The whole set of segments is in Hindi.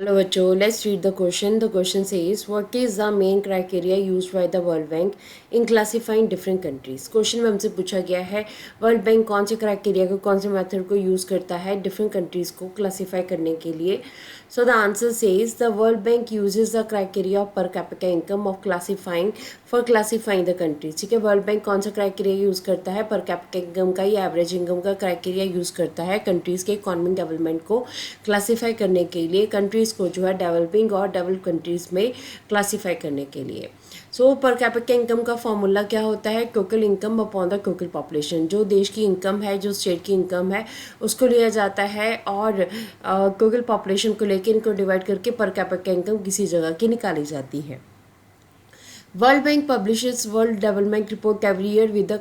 Hello बच्चों, let's read the question. The question says, what is the main criteria used by the World Bank in classifying different countries? Question में हमसे पूछा गया है वर्ल्ड बैंक कौन से क्राइटेरिया को, कौन से मेथड को यूज़ करता है डिफरेंट कंट्रीज़ को क्लासीफाई करने के लिए. So the answer says the world bank uses the criteria of per capita income of classifying for classifying the countries. ठीक है, वर्ल्ड बैंक कौन सा क्राइटेरिया यूज़ करता है? पर कैपिटा इनकम का या एवरेज इनकम का क्राइटेरिया यूज़ करता है कंट्रीज़ के इकोनॉमिक डेवलपमेंट को क्लासीफाई करने के लिए, कंट्रीज़ को जो है डेवलपिंग और डेवलप कंट्रीज़ में क्लासीफाई करने के लिए. सो पर कैपिटा इनकम का फॉर्मूला क्या होता है? Total income upon the total population. जो देश की इनकम है, जो स्टेट की इनकम है, उसको लिया जाता है और टोटल पॉपुलेशन को लेकर इनको डिवाइड करके पर कैपिटा इनकम किसी जगह की निकाली जाती है. World Bank publishes World Development Report every year with a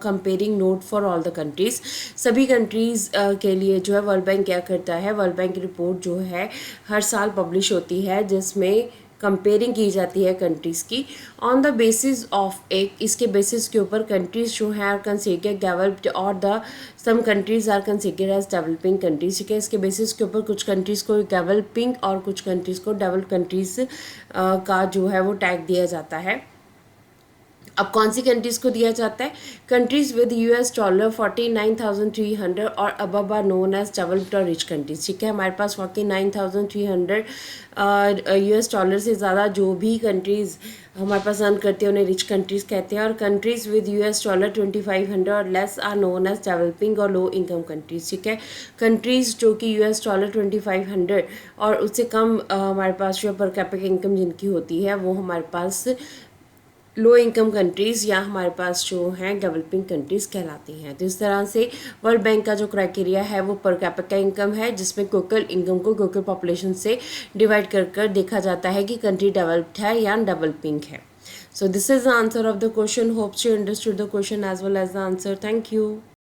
comparing note for all the countries. सभी कंट्रीज़ के लिए जो है वर्ल्ड बैंक क्या करता है? वर्ल्ड बैंक रिपोर्ट जो है हर साल पब्लिश होती है जिसमें कंपेयरिंग की जाती है कंट्रीज़ की ऑन द बेसिस ऑफ एक इसके बेसिस के ऊपर कंट्रीज़ जो हैं आर कंसिडर्ड डेवलप्ड और the some countries are considered as developing countries. ठीक है, इसके बेसिस के ऊपर कुछ कंट्रीज़ को डेवलपिंग और कुछ कंट्रीज़ को डेवलप कंट्रीज़ का जो है वो टैग दिया जाता है. अब कौन सी कंट्रीज़ को दिया जाता है? कंट्रीज़ विद $49,300 और above are known as developed और रिच कंट्रीज. ठीक है, हमारे पास $49,300 से ज़्यादा जो भी कंट्रीज़ हमारे पास अर्न करती है उन्हें रिच कंट्रीज़ कहते हैं. और कंट्रीज़ विद $2500 और less are known as developing और लो इनकम कंट्रीज. ठीक है, कंट्रीज़ जो कि $2500 और उससे कम हमारे पास जो पर कैपिटा इनकम जिनकी होती है वो हमारे पास लो इनकम कंट्रीज़ या हमारे पास जो हैं डेवलपिंग कंट्रीज़ कहलाती हैं. तो इस तरह से वर्ल्ड बैंक का जो क्राइटेरिया है वो पर कैपिटा इनकम है जिसमें टोटल इनकम को टोटल पॉपुलेशन से डिवाइड कर देखा जाता है कि कंट्री डेवलप्ड है या डेवलपिंग है. So this is the answer of the question. Hopes you understood the question as well as the answer. Thank you.